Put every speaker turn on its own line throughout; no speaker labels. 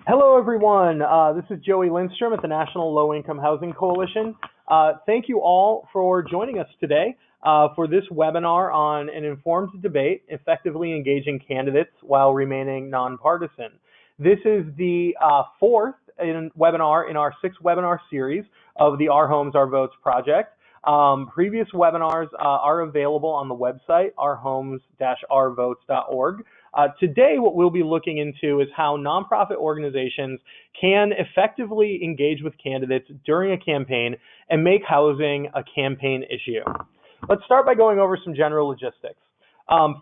Hello, everyone. This is Joey Lindstrom at the National Low Income Housing Coalition. Thank you all for joining us today for this webinar on an informed debate, effectively engaging candidates while remaining nonpartisan. This is the fourth webinar in our 6-webinar series of the Our Homes, Our Votes project. Previous webinars are available on the website, ourhomes-ourvotes.org. Today, what we'll be looking into is how nonprofit organizations can effectively engage with candidates during a campaign and make housing a campaign issue. Let's start by going over some general logistics.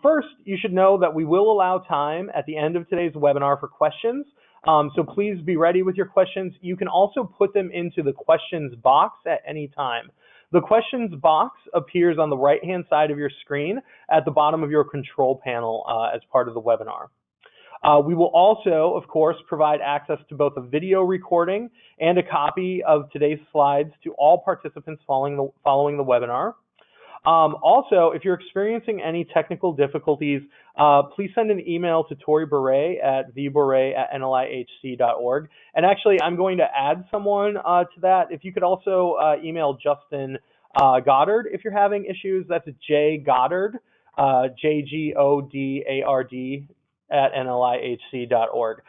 First, you should know that we will allow time at the end of today's webinar for questions. So please be ready with your questions. You can also put them into the questions box at any time. The questions box appears on the right-hand side of your screen at the bottom of your control panel as part of the webinar. We will also, of course, provide access to both a video recording and a copy of today's slides to all participants following the webinar. Also, if you're experiencing any technical difficulties, please send an email to Tori Bure at vbure@nlihc.org. And actually, I'm going to add someone to that. If you could also email Justin Goddard if you're having issues. That's J Goddard, JGODARD @nlihc.org.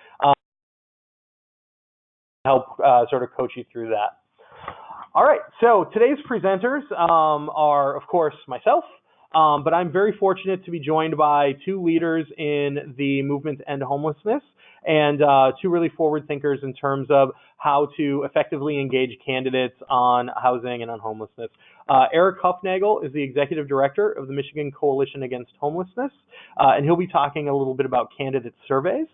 Help sort of coach you through that. All right, so today's presenters are, of course, myself, but I'm very fortunate to be joined by 2 leaders in the movement to end homelessness and 2 really forward thinkers in terms of how to effectively engage candidates on housing and on homelessness. Eric Huffnagel is the executive director of the Michigan Coalition Against Homelessness, and he'll be talking a little bit about candidate surveys.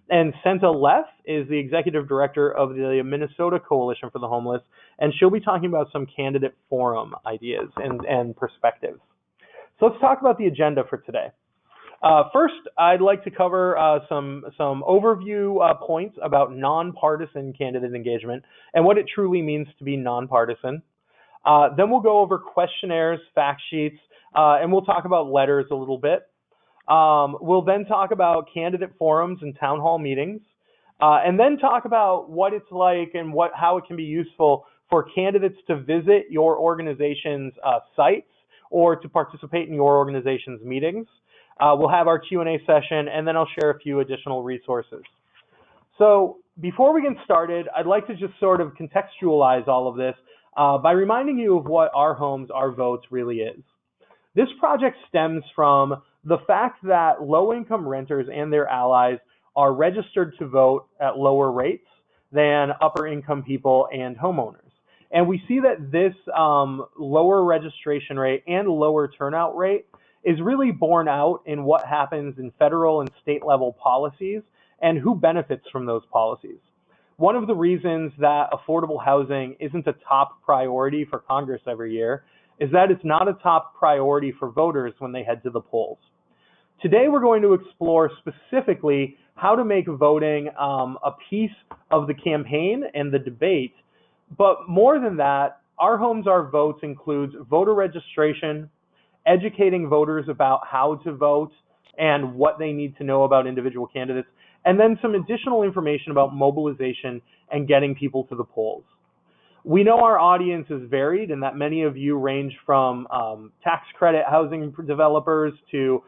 And Senta Leff is the executive director of the Minnesota Coalition for the Homeless, and she'll be talking about some candidate forum ideas and perspectives. So let's talk about the agenda for today. First, I'd like to cover some overview points about nonpartisan candidate engagement and what it truly means to be nonpartisan. Then we'll go over questionnaires, fact sheets, and we'll talk about letters a little bit. We'll then talk about candidate forums and town hall meetings, and then talk about what it's like and how it can be useful for candidates to visit your organization's sites or to participate in your organization's meetings. We'll have our Q&A session, and then I'll share a few additional resources. So before we get started, I'd like to just sort of contextualize all of this by reminding you of what Our Homes, Our Votes really is. This project stems from the fact that low-income renters and their allies are registered to vote at lower rates than upper-income people and homeowners. And we see that this lower registration rate and lower turnout rate is really borne out in what happens in federal and state-level policies and who benefits from those policies. One of the reasons that affordable housing isn't a top priority for Congress every year is that it's not a top priority for voters when they head to the polls. Today, we're going to explore specifically how to make voting a piece of the campaign and the debate. But more than that, Our Homes, Our Votes includes voter registration, educating voters about how to vote and what they need to know about individual candidates, and then some additional information about mobilization and getting people to the polls. We know our audience is varied and that many of you range from tax credit housing developers to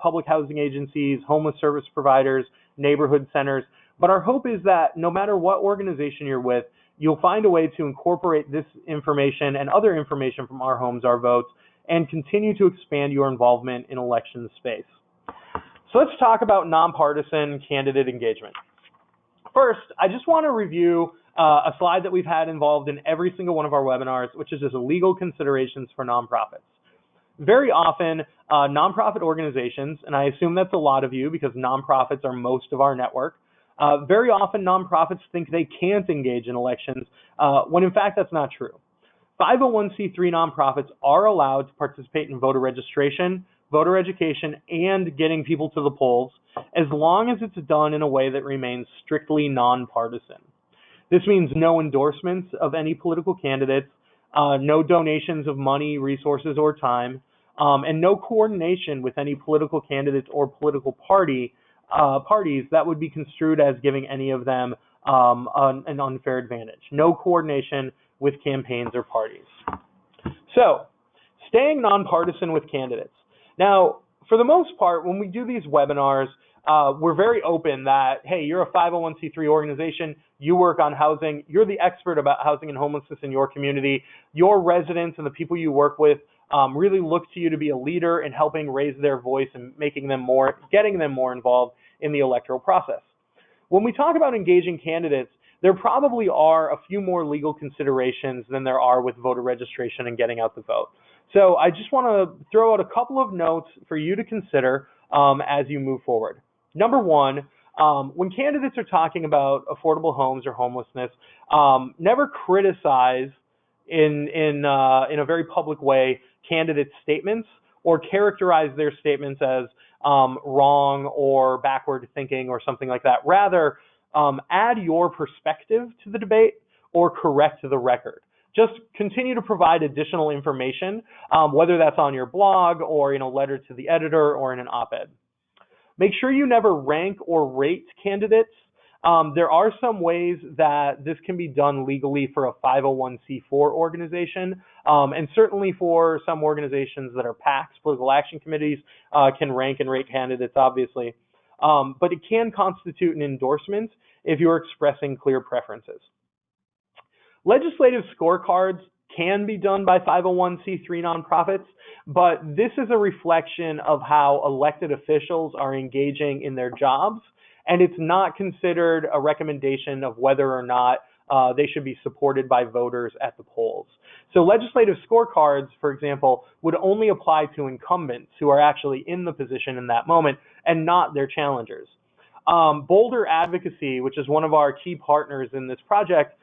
public housing agencies, homeless service providers, neighborhood centers. But our hope is that no matter what organization you're with, you'll find a way to incorporate this information and other information from Our Homes, Our Votes and continue to expand your involvement in election space. So let's talk about nonpartisan candidate engagement. First, I just want to review a slide that we've had involved in every single one of our webinars, which is just legal considerations for nonprofits. Very often, nonprofit organizations, and I assume that's a lot of you because nonprofits are most of our network, very often nonprofits think they can't engage in elections, when in fact that's not true. 501c3 nonprofits are allowed to participate in voter registration, voter education, and getting people to the polls, as long as it's done in a way that remains strictly nonpartisan. This means no endorsements of any political candidates, no donations of money, resources, or time, and no coordination with any political candidates or political party parties, that would be construed as giving any of them an unfair advantage. No coordination with campaigns or parties. So, staying nonpartisan with candidates. Now, for the most part, when we do these webinars, we're very open that, hey, you're a 501c3 organization, you work on housing, you're the expert about housing and homelessness in your community, your residents and the people you work with really look to you to be a leader in helping raise their voice and getting them more involved in the electoral process. When we talk about engaging candidates, there probably are a few more legal considerations than there are with voter registration and getting out the vote. So I just want to throw out a couple of notes for you to consider as you move forward. Number one, when candidates are talking about affordable homes or homelessness, never criticize in a very public way candidates' statements or characterize their statements as wrong or backward thinking or something like that. Rather, add your perspective to the debate or correct the record. Just continue to provide additional information, whether that's on your blog or in a letter to the editor or in an op-ed. Make sure you never rank or rate candidates. There are some ways that this can be done legally for a 501c4 organization, and certainly for some organizations that are PACs, political action committees, can rank and rate candidates, obviously. But it can constitute an endorsement if you're expressing clear preferences. Legislative scorecards can be done by 501c3 nonprofits, but this is a reflection of how elected officials are engaging in their jobs, and it's not considered a recommendation of whether or not they should be supported by voters at the polls. So legislative scorecards, for example, would only apply to incumbents who are actually in the position in that moment and not their challengers. Boulder Advocacy, which is one of our key partners in this project,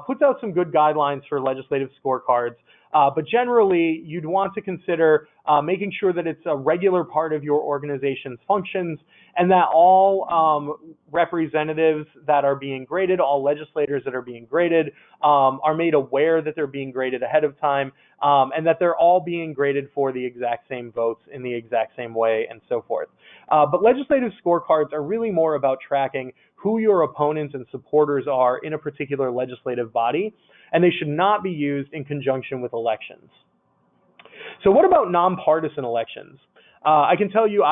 puts out some good guidelines for legislative scorecards, but generally you'd want to consider making sure that it's a regular part of your organization's functions and that all representatives that are being graded, all legislators that are being graded, are made aware that they're being graded ahead of time, and that they're all being graded for the exact same votes in the exact same way and so forth. But legislative scorecards are really more about tracking who your opponents and supporters are in a particular legislative body, and they should not be used in conjunction with elections. So what about nonpartisan elections? I can tell you,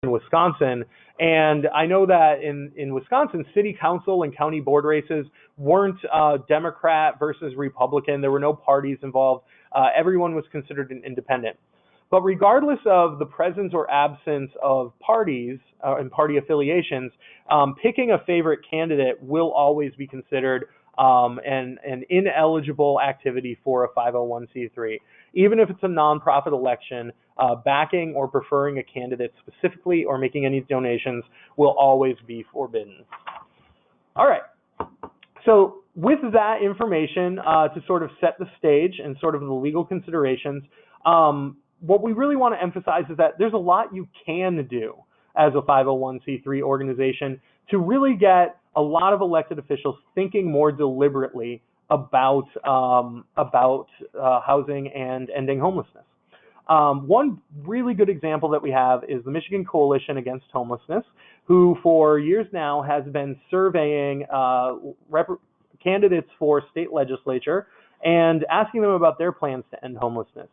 in Wisconsin, and I know that in Wisconsin, city council and county board races weren't Democrat versus Republican. There were no parties involved. Everyone was considered an independent. But regardless of the presence or absence of parties and party affiliations, picking a favorite candidate will always be considered an ineligible activity for a 501c3. Even if it's a nonprofit election, backing or preferring a candidate specifically or making any donations will always be forbidden. All right. So with that information to sort of set the stage and sort of the legal considerations, what we really want to emphasize is that there's a lot you can do as a 501c3 organization to really get a lot of elected officials thinking more deliberately about housing and ending homelessness. One really good example that we have is the Michigan Coalition Against Homelessness, who for years now has been surveying candidates for state legislature and asking them about their plans to end homelessness.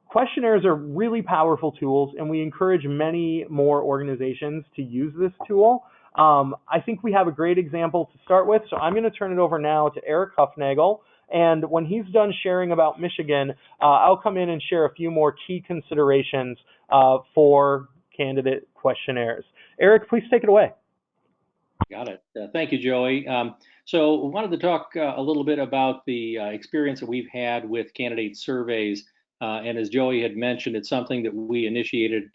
Questionnaires are really powerful tools, and we encourage many more organizations to use this tool. I think we have a great example to start with, so I'm going to turn it over now to Eric Huffnagel, and when he's done sharing about Michigan, I'll come in and share a few more key considerations for candidate questionnaires. Eric, please take it away.
Got it. Thank you, Joey. So I wanted to talk a little bit about the experience that we've had with candidate surveys. And as Joey had mentioned, it's something that we initiated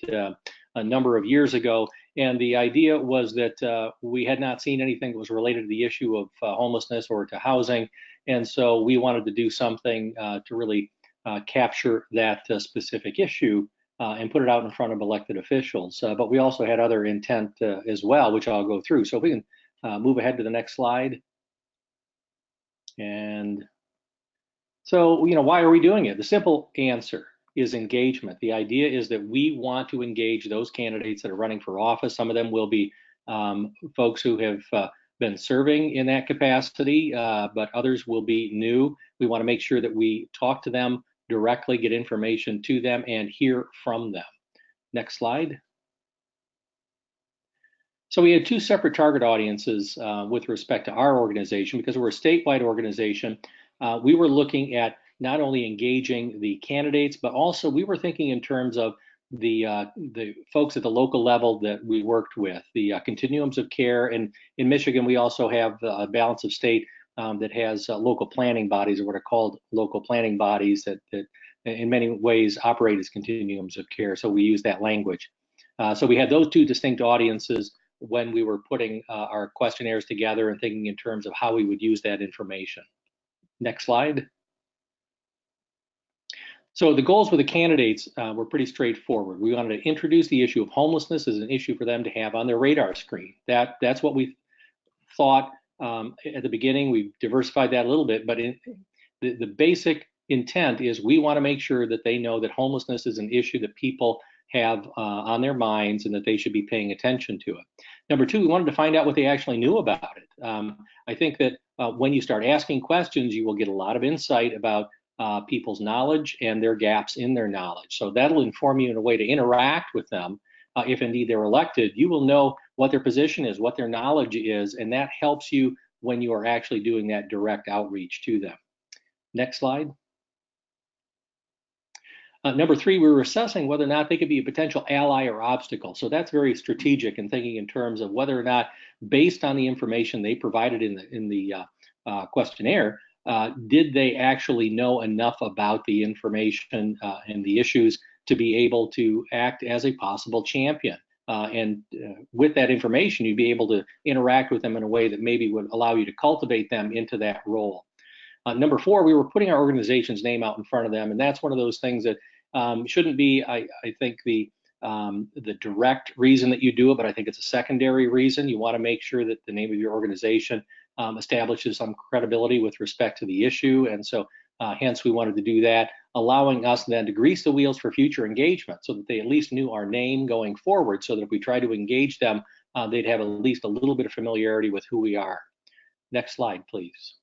a number of years ago. And the idea was that we had not seen anything that was related to the issue of homelessness or to housing. And so we wanted to do something to really capture that specific issue and put it out in front of elected officials. But we also had other intent as well, which I'll go through. So if we can move ahead to the next slide. And so, why are we doing it? The simple answer is engagement. The idea is that we want to engage those candidates that are running for office. Some of them will be folks who have been serving in that capacity, but others will be new. We want to make sure that we talk to them directly, get information to them, and hear from them. Next slide. So we had two separate target audiences with respect to our organization. Because we're a statewide organization, we were looking at not only engaging the candidates, but also we were thinking in terms of the folks at the local level that we worked with, the continuums of care. And in Michigan, we also have a balance of state that has local planning bodies, or what are called local planning bodies, that in many ways operate as continuums of care. So we use that language. So we had those two distinct audiences when we were putting our questionnaires together and thinking in terms of how we would use that information. Next slide. So the goals with the candidates were pretty straightforward. We wanted to introduce the issue of homelessness as an issue for them to have on their radar screen. That's what we thought at the beginning. We diversified that a little bit, but the basic intent is we want to make sure that they know that homelessness is an issue that people have on their minds and that they should be paying attention to it. Number two, we wanted to find out what they actually knew about it. I think that when you start asking questions, you will get a lot of insight about people's knowledge and their gaps in their knowledge. So that'll inform you in a way to interact with them. If indeed they're elected, you will know what their position is, what their knowledge is, and that helps you when you are actually doing that direct outreach to them. Next slide. Number three, we were assessing whether or not they could be a potential ally or obstacle. So that's very strategic in thinking in terms of whether or not, based on the information they provided in the questionnaire, did they actually know enough about the information and the issues to be able to act as a possible champion? And with that information, you'd be able to interact with them in a way that maybe would allow you to cultivate them into that role. Number four, we were putting our organization's name out in front of them, and that's one of those things that shouldn't be, I think, the direct reason that you do it, but I think it's a secondary reason. You want to make sure that the name of your organization establishes some credibility with respect to the issue, and so hence we wanted to do that, allowing us then to grease the wheels for future engagement so that they at least knew our name going forward, so that if we try to engage them, they'd have at least a little bit of familiarity with who we are. Next slide, please.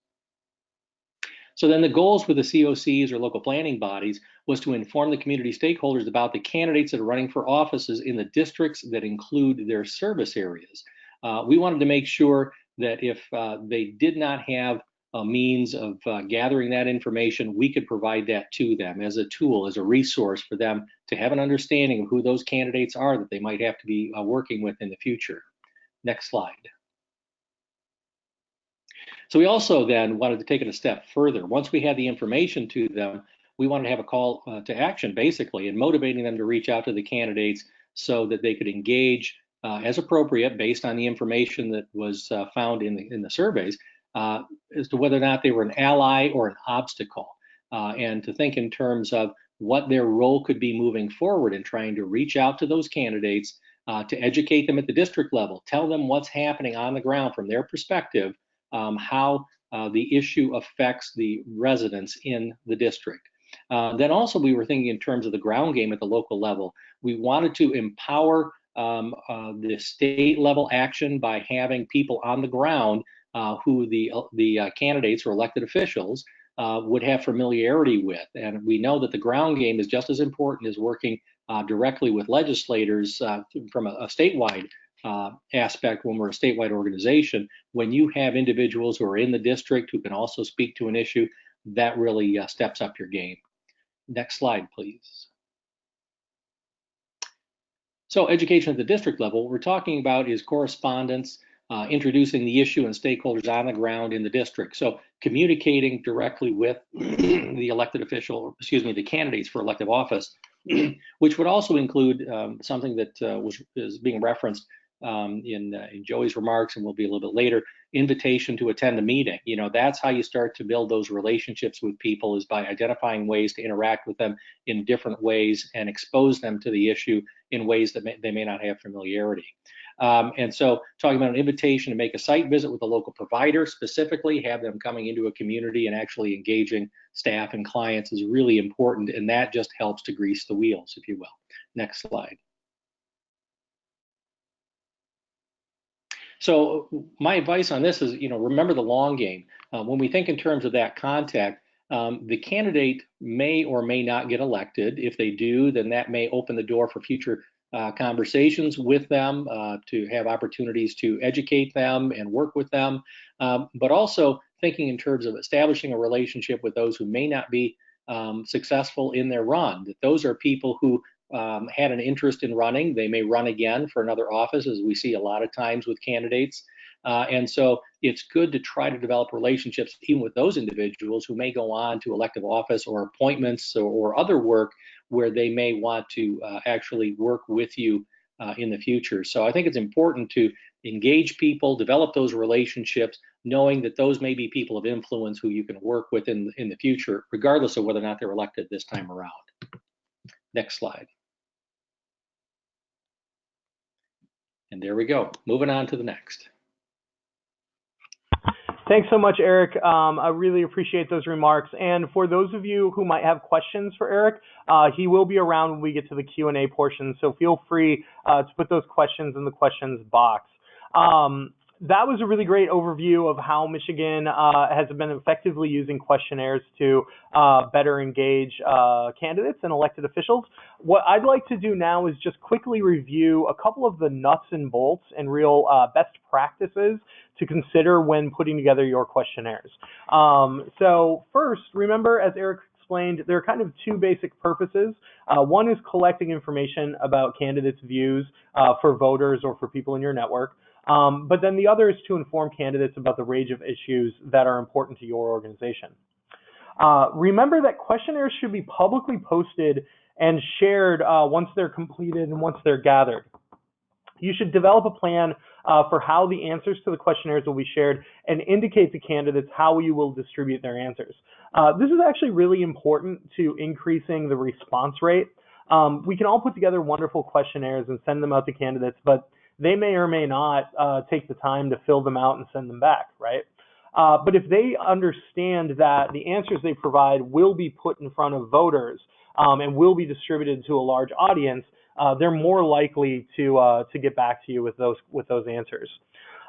So then the goals with the COCs, or local planning bodies, was to inform the community stakeholders about the candidates that are running for offices in the districts that include their service areas. We wanted to make sure that if they did not have a means of gathering that information, we could provide that to them as a tool, as a resource for them to have an understanding of who those candidates are that they might have to be working with in the future. Next slide. So we also then wanted to take it a step further. Once we had the information to them, we wanted to have a call to action, basically, and motivating them to reach out to the candidates so that they could engage as appropriate based on the information that was found in the surveys as to whether or not they were an ally or an obstacle, and to think in terms of what their role could be moving forward in trying to reach out to those candidates, to educate them at the district level, tell them what's happening on the ground from their perspective, how the issue affects the residents in the district. Then also we were thinking in terms of the ground game at the local level. We wanted to empower the state level action by having people on the ground who the candidates or elected officials would have familiarity with. And we know that the ground game is just as important as working directly with legislators from a statewide aspect. When we're a statewide organization, when you have individuals who are in the district who can also speak to an issue, that really steps up your game. Next slide, please. So education at the district level, what we're talking about is correspondence, introducing the issue and stakeholders on the ground in the district. So communicating directly with the elected official, the candidates for elective office, which would also include something that is being referenced in Joey's remarks, and will be a little bit later, invitation to attend a meeting. You know, that's how you start to build those relationships with people, is by identifying ways to interact with them in different ways and expose them to the issue in ways that they may not have familiarity. And so talking about an invitation to make a site visit with a local provider, specifically have them coming into a community and actually engaging staff and clients is really important, and that just helps to grease the wheels, if you will. Next slide. So my advice on this is, remember the long game. When we think in terms of that contact, the candidate may or may not get elected. If they do, then that may open the door for future conversations with them, to have opportunities to educate them and work with them, but also thinking in terms of establishing a relationship with those who may not be successful in their run, that those are people who had an interest in running. They may run again for another office, as we see a lot of times with candidates. And so it's good to try to develop relationships even with those individuals who may go on to elective office or appointments or other work where they may want to actually work with you in the future. So I think it's important to engage people, develop those relationships, knowing that those may be people of influence who you can work with in the future, regardless of whether or not they're elected this time around. Next slide. And there we go. Moving on to the next.
Thanks so much, Eric. I really appreciate those remarks. And for those of you who might have questions for Eric, he will be around when we get to the Q&A portion. So feel free to put those questions in the questions box. That was a really great overview of how Michigan has been effectively using questionnaires to better engage candidates and elected officials. What I'd like to do now is just quickly review a couple of the nuts and bolts and real best practices to consider when putting together your questionnaires. So first, remember, as Eric explained, there are kind of two basic purposes. One is collecting information about candidates' views for voters or for people in your network. But then the other is to inform candidates about the range of issues that are important to your organization. Remember that questionnaires should be publicly posted and shared once they're completed and once they're gathered. You should develop a plan for how the answers to the questionnaires will be shared and indicate to candidates how you will distribute their answers. This is actually really important to increasing the response rate. We can all put together wonderful questionnaires and send them out to candidates, but they may or may not take the time to fill them out and send them back, right? But if they understand that the answers they provide will be put in front of voters and will be distributed to a large audience, they're more likely to get back to you with those answers.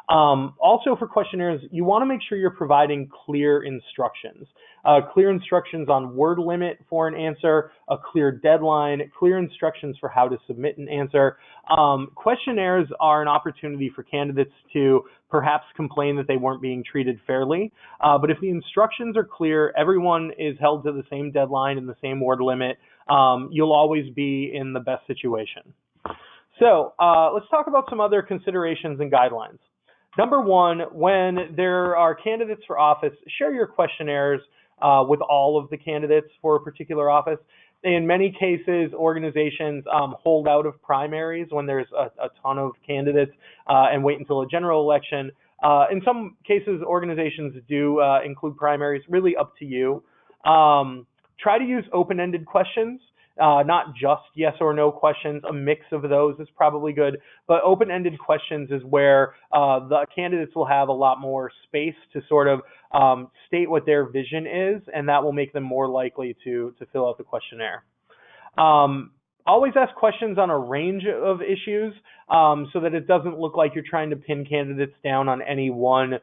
Also for questionnaires, you want to make sure you're providing clear instructions. Clear instructions on word limit for an answer, a clear deadline, clear instructions for how to submit an answer. Questionnaires are an opportunity for candidates to perhaps complain that they weren't being treated fairly. But if the instructions are clear, everyone is held to the same deadline and the same word limit, you'll always be in the best situation. So let's talk about some other considerations and guidelines. Number one, when there are candidates for office, share your questionnaires with all of the candidates for a particular office. In many cases, organizations hold out of primaries when there's a ton of candidates and wait until a general election. In some cases, organizations do include primaries, really up to you. Try to use open-ended questions. Not just yes or no questions. A mix of those is probably good, but open-ended questions is where the candidates will have a lot more space to sort of state what their vision is, and that will make them more likely to fill out the questionnaire. Always ask questions on a range of issues so that it doesn't look like you're trying to pin candidates down on any one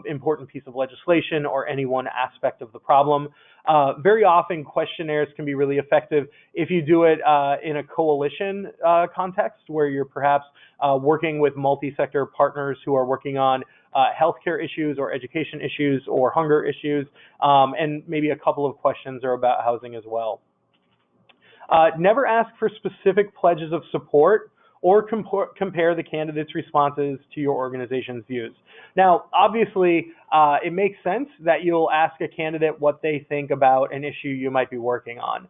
important piece of legislation or any one aspect of the problem. Very often, questionnaires can be really effective if you do it in a coalition context where you're perhaps working with multi-sector partners who are working on healthcare issues or education issues or hunger issues, and maybe a couple of questions are about housing as well. Never ask for specific pledges of support or compare the candidates' responses to your organization's views. Now, obviously, it makes sense that you'll ask a candidate what they think about an issue you might be working on.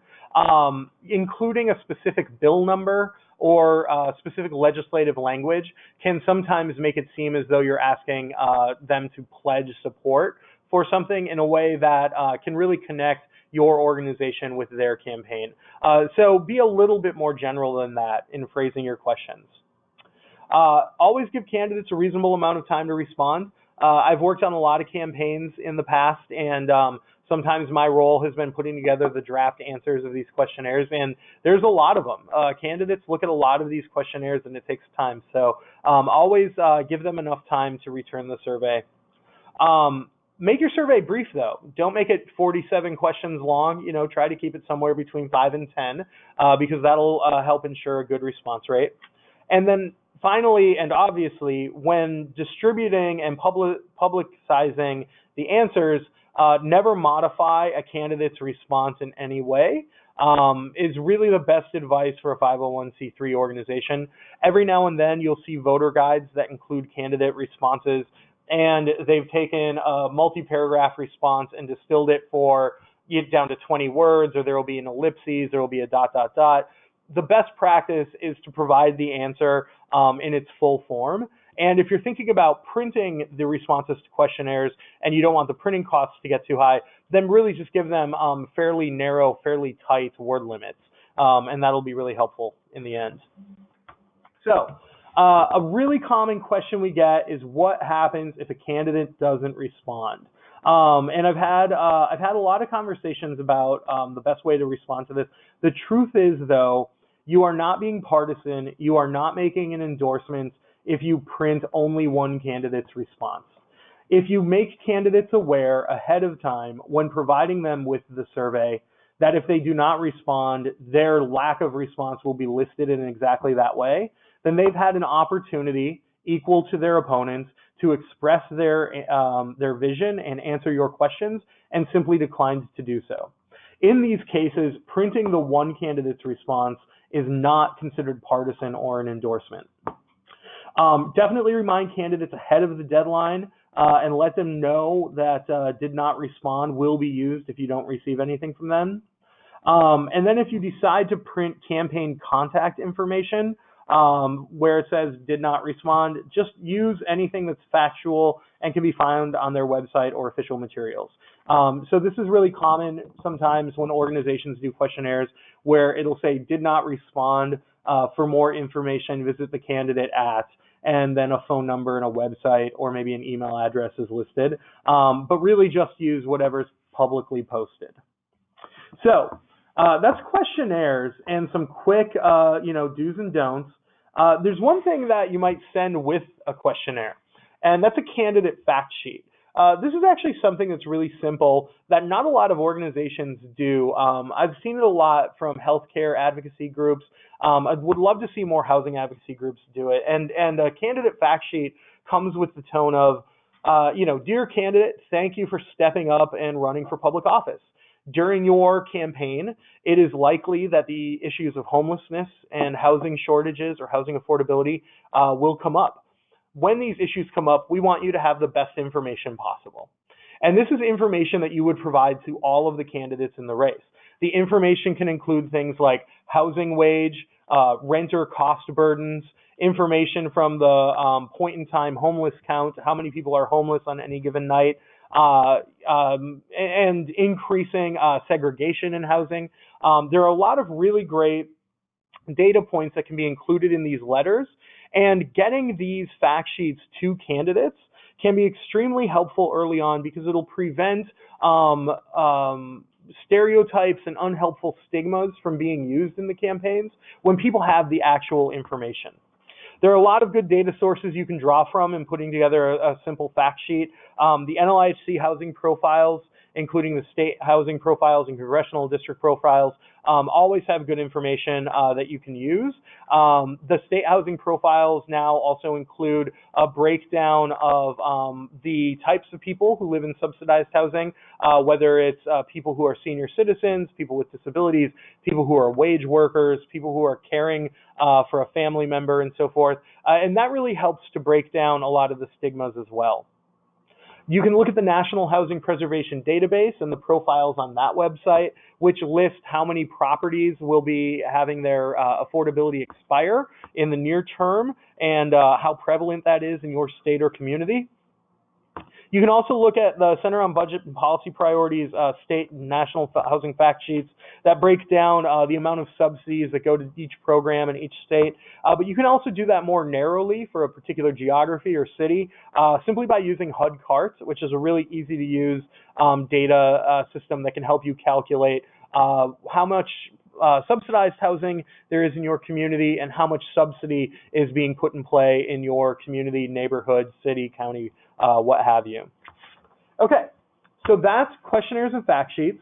Including a specific bill number or specific legislative language can sometimes make it seem as though you're asking them to pledge support for something in a way that can really connect your organization with their campaign. So be a little bit more general than that in phrasing your questions. Always give candidates a reasonable amount of time to respond. I've worked on a lot of campaigns in the past, and Sometimes my role has been putting together the draft answers of these questionnaires, and there's a lot of them. Candidates look at a lot of these questionnaires, and it takes time. So always give them enough time to return the survey. Make your survey brief, though. Don't make it 47 questions long. You know, try to keep it somewhere between 5 and 10 because that'll help ensure a good response rate. And then finally, and obviously, when distributing and publicizing the answers, never modify a candidate's response in any way is really the best advice for a 501c3 organization. Every now and then you'll see voter guides that include candidate responses, and they've taken a multi-paragraph response and distilled it down to 20 words, or there will be an ellipses, there will be a ... The best practice is to provide the answer in its full form. And if you're thinking about printing the responses to questionnaires and you don't want the printing costs to get too high, then really just give them fairly narrow, fairly tight word limits. And that'll be really helpful in the end. So a really common question we get is what happens if a candidate doesn't respond? And I've had a lot of conversations about the best way to respond to this. The truth is, though, you are not being partisan. You are not making an endorsement if you print only one candidate's response. If you make candidates aware ahead of time when providing them with the survey that if they do not respond, their lack of response will be listed in exactly that way, then they've had an opportunity equal to their opponents to express their vision and answer your questions and simply declined to do so. In these cases, printing the one candidate's response is not considered partisan or an endorsement. Definitely remind candidates ahead of the deadline and let them know that did not respond will be used if you don't receive anything from them. And then if you decide to print campaign contact information where it says did not respond, just use anything that's factual and can be found on their website or official materials. So this is really common sometimes when organizations do questionnaires where it'll say did not respond. For more information, visit the candidate at, and then a phone number and a website or maybe an email address is listed. But really just use whatever's publicly posted. So that's questionnaires and some quick do's and don'ts. There's one thing that you might send with a questionnaire, and that's a candidate fact sheet. This is actually something that's really simple that not a lot of organizations do. I've seen it a lot from healthcare advocacy groups. I would love to see more housing advocacy groups do it. And a candidate fact sheet comes with the tone of, dear candidate, thank you for stepping up and running for public office. During your campaign, it is likely that the issues of homelessness and housing shortages or housing affordability will come up. When these issues come up, we want you to have the best information possible. And this is information that you would provide to all of the candidates in the race. The information can include things like housing wage, renter cost burdens, information from the point in time homeless count, how many people are homeless on any given night, and increasing segregation in housing. There are a lot of really great data points that can be included in these letters, and getting these fact sheets to candidates can be extremely helpful early on because it'll prevent stereotypes and unhelpful stigmas from being used in the campaigns when people have the actual information. There are a lot of good data sources you can draw from in putting together a simple fact sheet. The NLIHC housing profiles, including the state housing profiles and congressional district profiles, always have good information that you can use. The state housing profiles now also include a breakdown of the types of people who live in subsidized housing, whether it's people who are senior citizens, people with disabilities, people who are wage workers, people who are caring for a family member, and so forth. And that really helps to break down a lot of the stigmas as well. You can look at the National Housing Preservation Database and the profiles on that website, which list how many properties will be having their affordability expire in the near term and how prevalent that is in your state or community. You can also look at the Center on Budget and Policy Priorities state and national housing fact sheets that break down the amount of subsidies that go to each program in each state. But you can also do that more narrowly for a particular geography or city simply by using HUD carts, which is a really easy to use data system that can help you calculate how much subsidized housing there is in your community and how much subsidy is being put in play in your community, neighborhood, city, county, what have you. Okay, so that's questionnaires and fact sheets.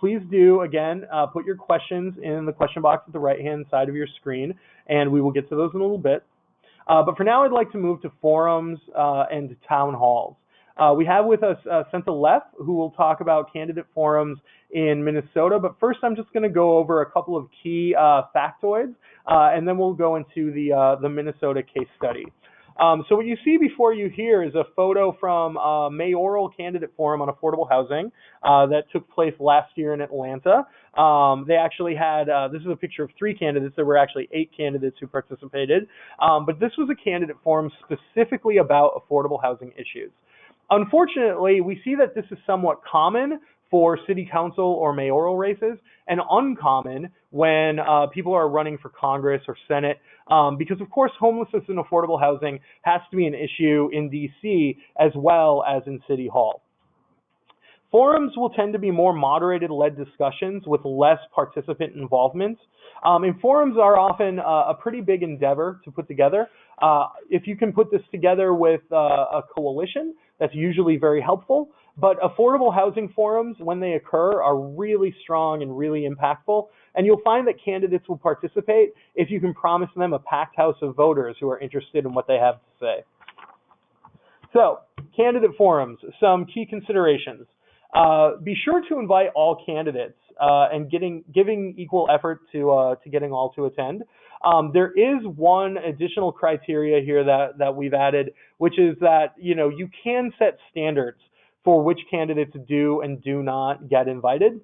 Please do, again, put your questions in the question box at the right-hand side of your screen, and we will get to those in a little bit. But for now, I'd like to move to forums and town halls. We have with us Senta Leff, who will talk about candidate forums in Minnesota. But first, I'm just going to go over a couple of key factoids, and then we'll go into the Minnesota case study. So what you see before you here is a photo from a mayoral candidate forum on affordable housing that took place last year in Atlanta. They actually had, this is a picture of 3 candidates. There were actually 8 candidates who participated. But this was a candidate forum specifically about affordable housing issues. Unfortunately, we see that this is somewhat common for city council or mayoral races and uncommon when people are running for Congress or Senate because, of course, homelessness and affordable housing has to be an issue in D.C. as well as in City Hall. Forums will tend to be more moderated-led discussions with less participant involvement. And forums are often a pretty big endeavor to put together. If you can put this together with a coalition, that's usually very helpful. But affordable housing forums, when they occur, are really strong and really impactful. And you'll find that candidates will participate if you can promise them a packed house of voters who are interested in what they have to say. So, candidate forums, some key considerations. Be sure to invite all candidates and giving equal effort to getting all to attend. There is one additional criteria here that we've added, which is that you can set standards for which candidates do and do not get invited,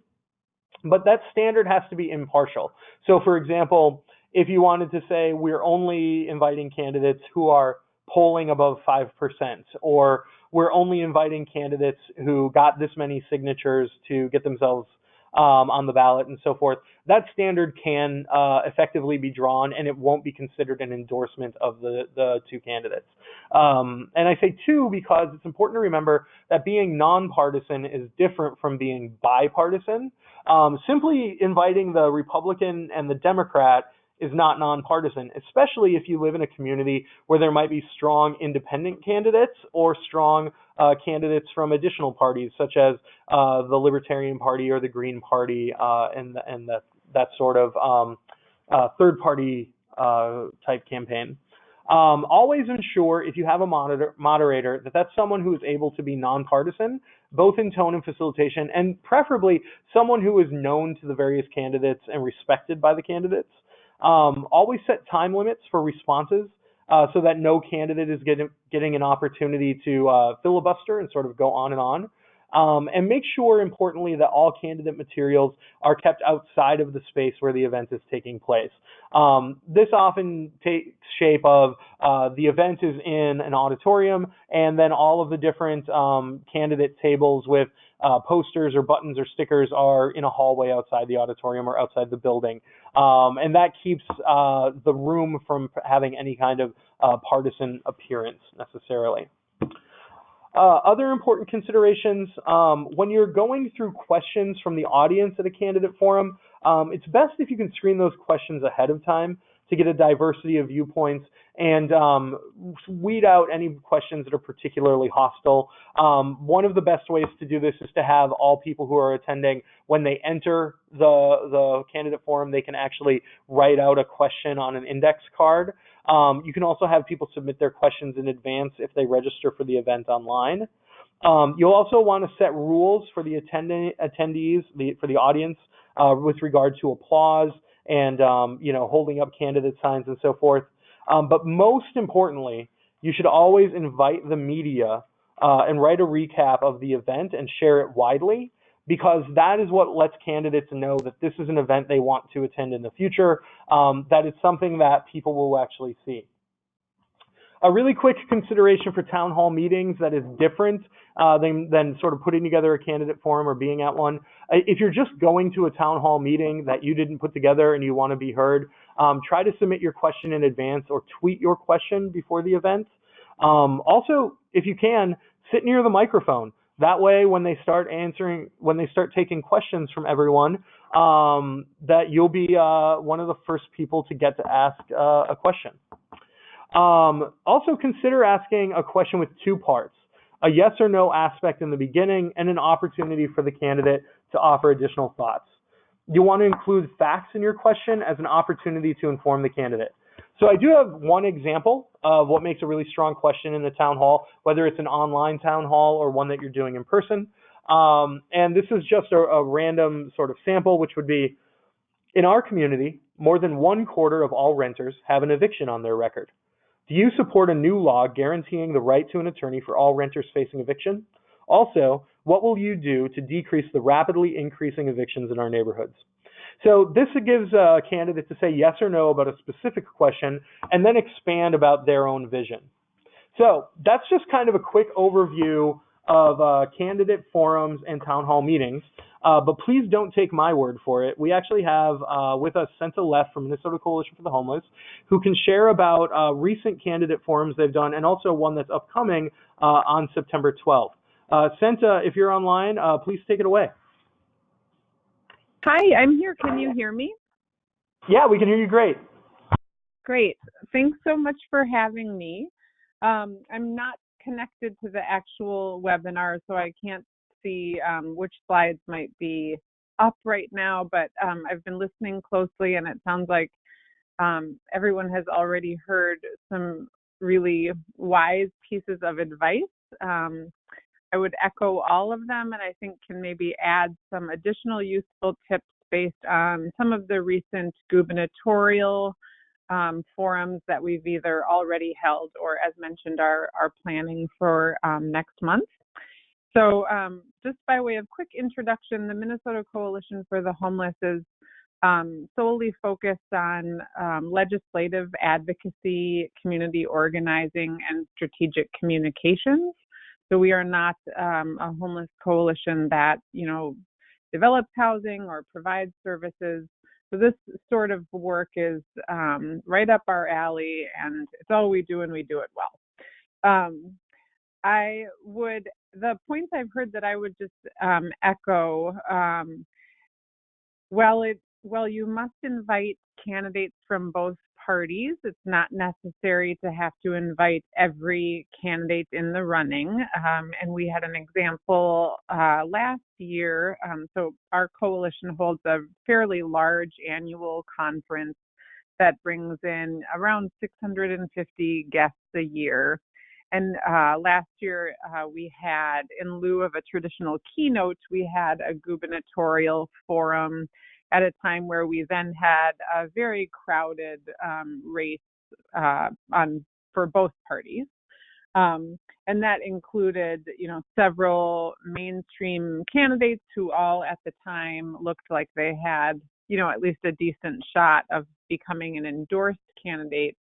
but that standard has to be impartial. So, for example, if you wanted to say we're only inviting candidates who are polling above 5%, or we're only inviting candidates who got this many signatures to get themselves on the ballot and so forth, that standard can effectively be drawn and it won't be considered an endorsement of the 2 candidates. And I say 2 because it's important to remember that being nonpartisan is different from being bipartisan. Simply inviting the Republican and the Democrat is not nonpartisan, especially if you live in a community where there might be strong independent candidates or strong candidates from additional parties, such as the Libertarian Party or the Green Party, and that sort of third party type campaign. Always ensure, if you have a moderator, that that's someone who is able to be nonpartisan, both in tone and facilitation, and preferably someone who is known to the various candidates and respected by the candidates. Always set time limits for responses so that no candidate is getting an opportunity to filibuster and sort of go on and on. And make sure, importantly, that all candidate materials are kept outside of the space where the event is taking place. This often takes shape of the event is in an auditorium, and then all of the different candidate tables with posters or buttons or stickers are in a hallway outside the auditorium or outside the building. And that keeps the room from having any kind of partisan appearance necessarily. Other important considerations, when you're going through questions from the audience at a candidate forum, it's best if you can screen those questions ahead of time to get a diversity of viewpoints and weed out any questions that are particularly hostile. One of the best ways to do this is to have all people who are attending, when they enter the candidate forum, they can actually write out a question on an index card. You can also have people submit their questions in advance if they register for the event online. You'll also want to set rules for the attendees, for the audience, with regard to applause and holding up candidate signs and so forth. But most importantly, you should always invite the media and write a recap of the event and share it widely, because that is what lets candidates know that this is an event they want to attend in the future, that it's something that people will actually see. A really quick consideration for town hall meetings that is different than sort of putting together a candidate forum or being at one. If you're just going to a town hall meeting that you didn't put together and you want to be heard, try to submit your question in advance or tweet your question before the event. Also, if you can, sit near the microphone. That way, when they start taking questions from everyone, that you'll be one of the first people to get to ask a question. Also consider asking a question with two parts, a yes or no aspect in the beginning and an opportunity for the candidate to offer additional thoughts. You want to include facts in your question as an opportunity to inform the candidate. So I do have one example of what makes a really strong question in the town hall, whether it's an online town hall or one that you're doing in person. And this is just a random sort of sample, which would be, in our community, more than 1/4 of all renters have an eviction on their record. Do you support a new law guaranteeing the right to an attorney for all renters facing eviction? Also, what will you do to decrease the rapidly increasing evictions in our neighborhoods? So this gives a candidate to say yes or no about a specific question and then expand about their own vision. So that's just kind of a quick overview of candidate forums and town hall meetings. But please don't take my word for it. We actually have with us Senta Left from Minnesota Coalition for the Homeless, who can share about recent candidate forums they've done and also one that's upcoming on September 12th. Senta, if you're online, please take it away.
Hi, I'm here. Can you hear me?
Yeah, we can hear you great.
Great. Thanks so much for having me. I'm not connected to the actual webinar, so I can't see which slides might be up right now, but I've been listening closely, and it sounds like everyone has already heard some really wise pieces of advice. I would echo all of them, and I think can maybe add some additional useful tips based on some of the recent gubernatorial forums that we've either already held or, as mentioned, are planning for next month. So just by way of quick introduction, the Minnesota Coalition for the Homeless is solely focused on legislative advocacy, community organizing, and strategic communications. So we are not a homeless coalition that, develops housing or provides services. So this sort of work is right up our alley, and it's all we do, and we do it well. The points I've heard that I would just echo, well, you must invite candidates from both parties. It's not necessary to have to invite every candidate in the running. And we had an example last year. So our coalition holds a fairly large annual conference that brings in around 650 guests a year. And last year we had, in lieu of a traditional keynote, we had a gubernatorial forum at a time where we then had a very crowded race for both parties. And that included, several mainstream candidates who all at the time looked like they had, at least a decent shot of becoming an endorsed candidate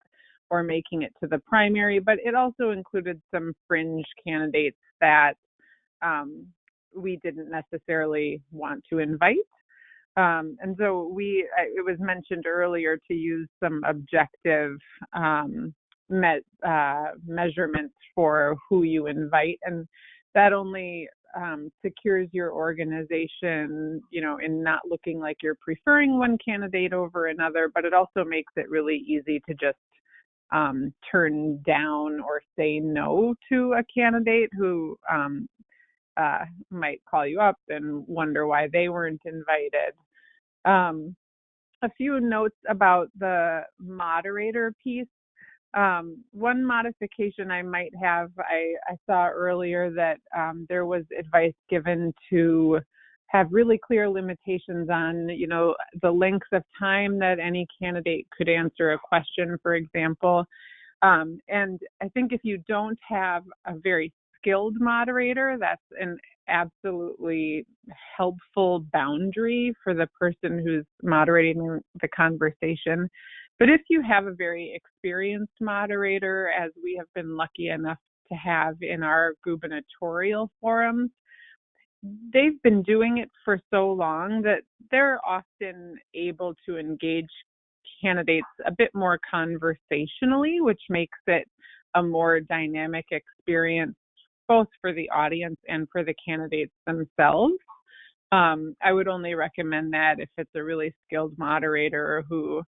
or making it to the primary. But it also included some fringe candidates that we didn't necessarily want to invite. And so it was mentioned earlier to use some objective measurements for who you invite, and that only secures your organization, in not looking like you're preferring one candidate over another, but it also makes it really easy to just turn down or say no to a candidate who might call you up and wonder why they weren't invited. A few notes about the moderator piece. One modification I might have, I saw earlier that there was advice given to have really clear limitations on, the length of time that any candidate could answer a question, for example. And I think if you don't have a very skilled moderator, that's an absolutely helpful boundary for the person who's moderating the conversation, But if you have a very experienced moderator, as we have been lucky enough to have in our gubernatorial forums, they've been doing it for so long that they're often able to engage candidates a bit more conversationally, which makes it a more dynamic experience both for the audience and for the candidates themselves. I would only recommend that if it's a really skilled moderator who,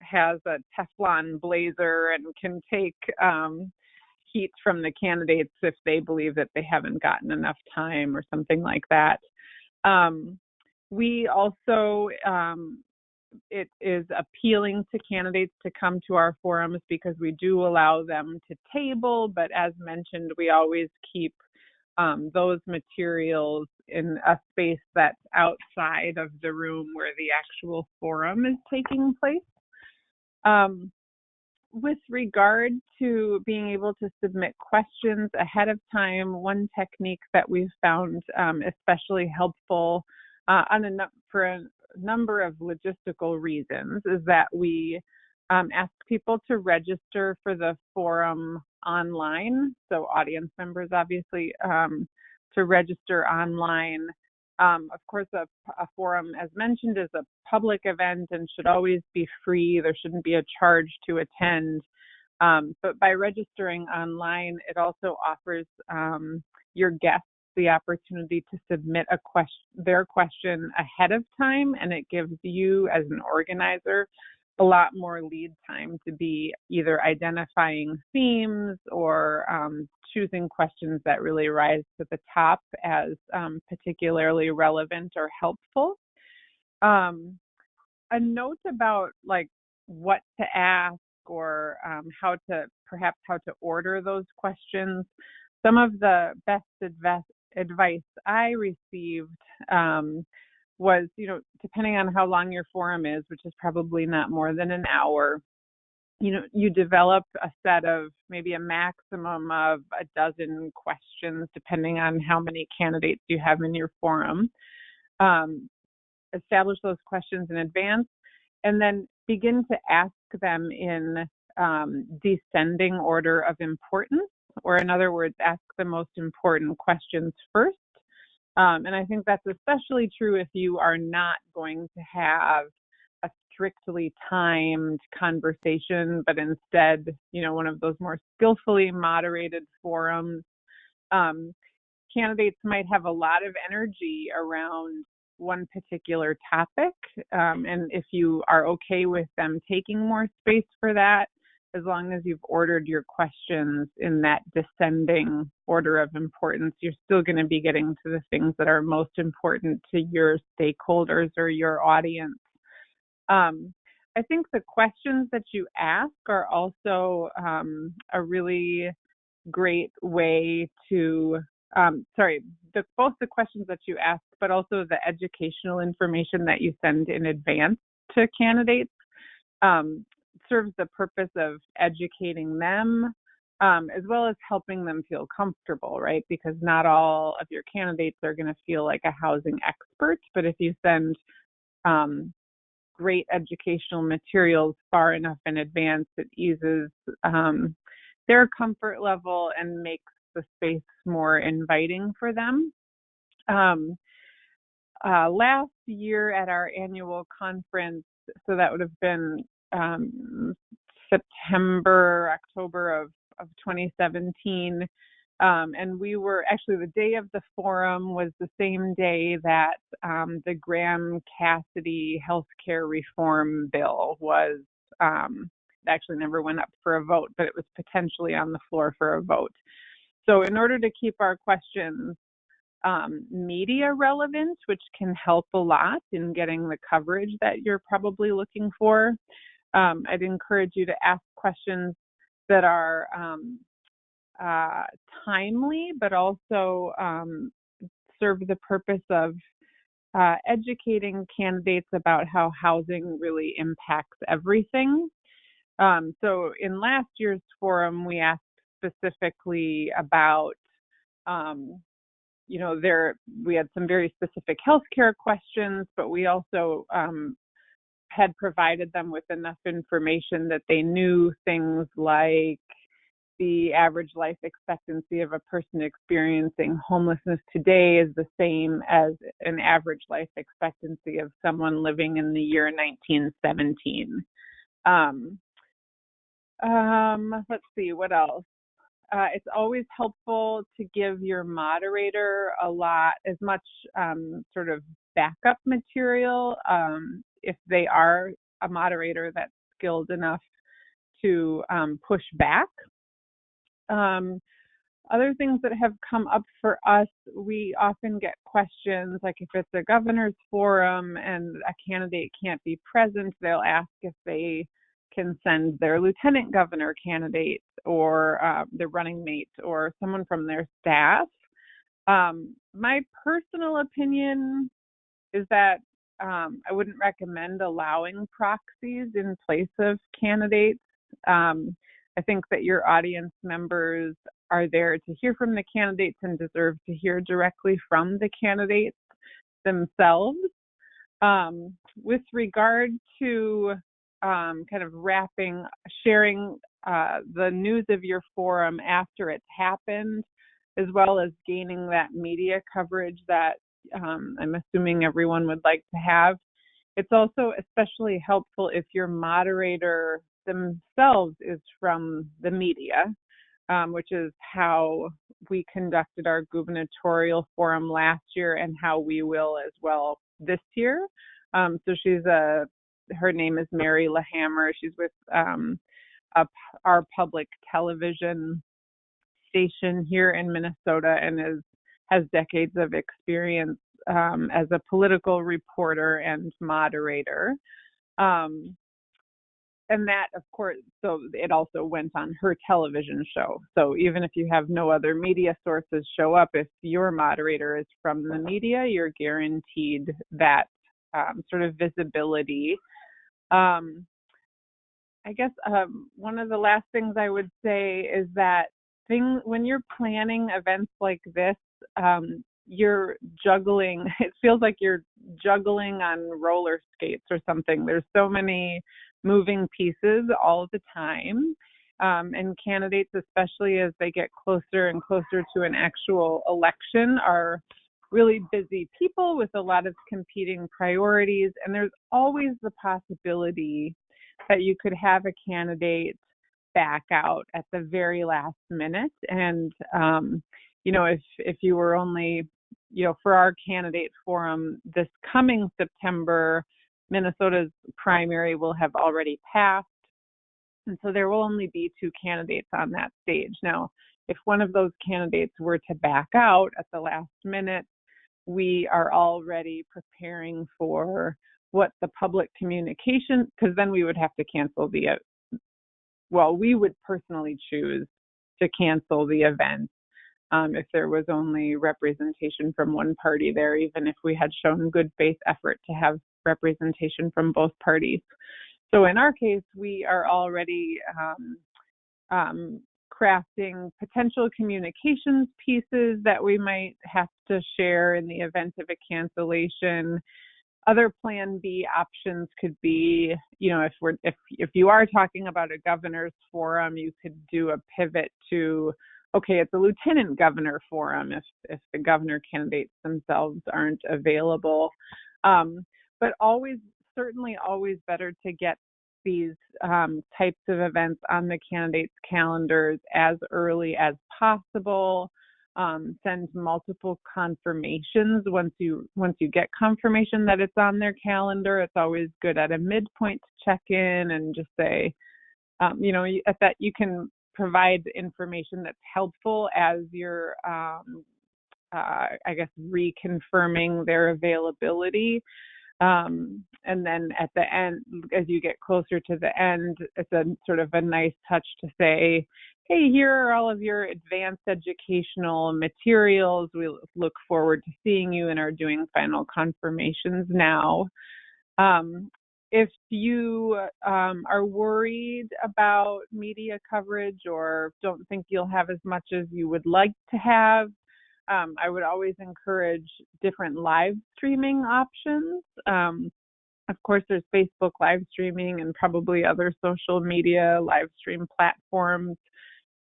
has a Teflon blazer and can take heat from the candidates if they believe that they haven't gotten enough time or something like that. We also, it is appealing to candidates to come to our forums because we do allow them to table, but as mentioned, we always keep those materials in a space that's outside of the room where the actual forum is taking place. With regard to being able to submit questions ahead of time, one technique that we've found especially helpful for a number of logistical reasons is that we ask people to register for the forum online. So audience members, obviously, to register online. Of course, a forum, as mentioned, is a public event and should always be free. There shouldn't be a charge to attend. But by registering online, it also offers your guests the opportunity to submit their question ahead of time, and it gives you, as an organizer, a lot more lead time to be either identifying themes or choosing questions that really rise to the top as particularly relevant or helpful. A note about what to ask or how to order those questions. Some of the best advice I received was, depending on how long your forum is, which is probably not more than an hour, you develop a set of maybe a maximum of a dozen questions, depending on how many candidates you have in your forum. Establish those questions in advance, and then begin to ask them in descending order of importance, or in other words, ask the most important questions first. And I think that's especially true if you are not going to have a strictly timed conversation, but instead, one of those more skillfully moderated forums. Candidates might have a lot of energy around one particular topic, and if you are okay with them taking more space for that, as long as you've ordered your questions in that descending order of importance, you're still going to be getting to the things that are most important to your stakeholders or your audience. I think the questions that you ask are also a really great way to, both the questions that you ask, but also the educational information that you send in advance to candidates serves the purpose of educating them, as well as helping them feel comfortable, right? Because not all of your candidates are going to feel like a housing expert, but if you send great educational materials far enough in advance, it eases their comfort level and makes the space more inviting for them. Last year at our annual conference, so that would have been October of 2017, and we were actually, the day of the forum was the same day that the Graham-Cassidy healthcare reform bill was actually never went up for a vote, but it was potentially on the floor for a vote. So in order to keep our questions media relevant, which can help a lot in getting the coverage that you're probably looking for, I'd encourage you to ask questions that are timely, but also serve the purpose of educating candidates about how housing really impacts everything. So in last year's forum, we asked specifically about, we had some very specific healthcare questions, but we also had provided them with enough information that they knew things like the average life expectancy of a person experiencing homelessness today is the same as an average life expectancy of someone living in the year 1917. Let's see, what else? It's always helpful to give your moderator as much sort of backup material if they are a moderator that's skilled enough to push back. Other things that have come up for us, we often get questions like if it's a governor's forum and a candidate can't be present, they'll ask if they can send their lieutenant governor candidate or their running mate or someone from their staff. My personal opinion is that I wouldn't recommend allowing proxies in place of candidates. I think that your audience members are there to hear from the candidates and deserve to hear directly from the candidates themselves. With regard to kind of sharing the news of your forum after it's happened, as well as gaining that media coverage that I'm assuming everyone would like to have. It's also especially helpful if your moderator themselves is from the media, which is how we conducted our gubernatorial forum last year and how we will as well this year. So her name is Mary LaHammer. She's with our public television station here in Minnesota and has decades of experience as a political reporter and moderator. And that, of course, so it also went on her television show. So even if you have no other media sources show up, if your moderator is from the media, you're guaranteed that sort of visibility. I guess one of the last things I would say is that when you're planning events like this, you're juggling. It feels like you're juggling on roller skates or something. There's so many moving pieces all the time. And candidates, especially as they get closer and closer to an actual election, are really busy people with a lot of competing priorities. And there's always the possibility that you could have a candidate back out at the very last minute. And, if you were only, for our candidate forum this coming September, Minnesota's primary will have already passed. And so there will only be 2 candidates on that stage. Now, if one of those candidates were to back out at the last minute, we are already preparing for what the public communication, because then we would have to cancel we would personally choose to cancel the event if there was only representation from one party there, even if we had shown good faith effort to have representation from both parties. So in our case, we are already crafting potential communications pieces that we might have to share in the event of a cancellation. Other plan B options could be, if you are talking about a governor's forum, you could do a pivot to, okay, it's a lieutenant governor forum if the governor candidates themselves aren't available. But certainly always better to get these types of events on the candidates' calendars as early as possible. Send multiple confirmations once you get confirmation that it's on their calendar. It's always good at a midpoint to check in and just say, at that you can provide information that's helpful as you're, reconfirming their availability. And then at the end, as you get closer to the end, it's a sort of a nice touch to say, hey, here are all of your advanced educational materials. We look forward to seeing you and are doing final confirmations now. If you are worried about media coverage or don't think you'll have as much as you would like to have, I would always encourage different live streaming options. of course, there's Facebook live streaming and probably other social media live stream platforms.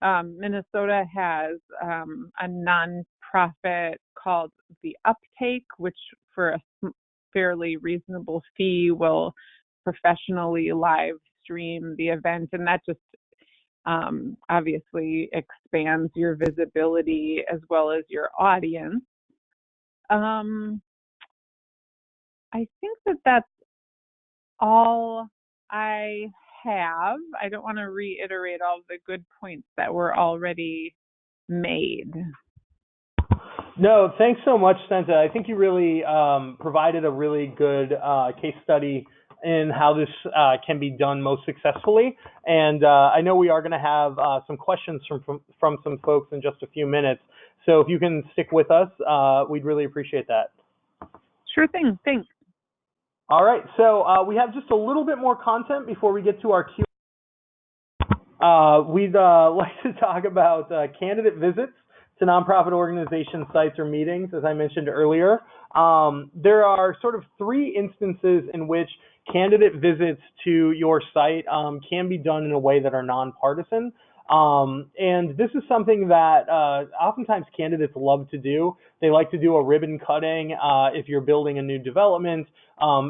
Minnesota has a nonprofit called The Uptake, which for a fairly reasonable fee will professionally live stream the event, and that just obviously expands your visibility as well as your audience. I think that's all I have. I don't want to reiterate all the good points that were already made.
No, thanks so much, Senta. I think you really provided a really good case study in how this can be done most successfully. And I know we are going to have some questions from some folks in just a few minutes. So if you can stick with us, we'd really appreciate that.
Sure thing. Thanks.
All right. So we have just a little bit more content before we get to our Q. We'd like to talk about candidate visits to nonprofit organization sites or meetings, as I mentioned earlier. There are sort of three instances in which candidate visits to your site can be done in a way that are nonpartisan. And this is something that oftentimes candidates love to do. They like to do a ribbon cutting if you're building a new development.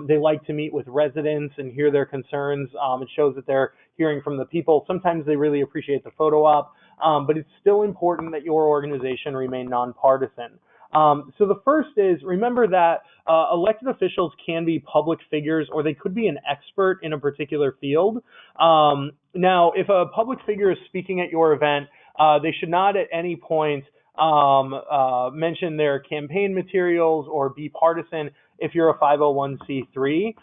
They like to meet with residents and hear their concerns. It shows that they're hearing from the people. Sometimes they really appreciate the photo op, but it's still important that your organization remain nonpartisan. So the first is, remember that elected officials can be public figures, or they could be an expert in a particular field. Now, if a public figure is speaking at your event, they should not at any point mention their campaign materials or be partisan if you're a 501c3.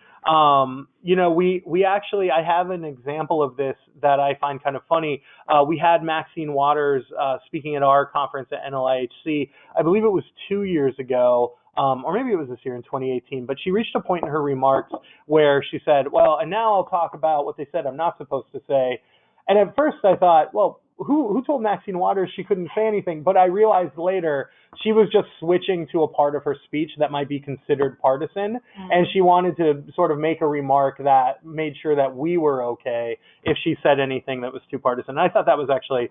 We actually, I have an example of this that I find kind of funny. We had Maxine Waters speaking at our conference at NLIHC. I believe it was 2 years ago, or maybe it was this year in 2018, but she reached a point in her remarks where she said, well, and now I'll talk about what they said I'm not supposed to say. And at first I thought, well, who told Maxine Waters she couldn't say anything? But I realized later she was just switching to a part of her speech that might be considered partisan. And she wanted to sort of make a remark that made sure that we were okay if she said anything that was too partisan. I thought that was actually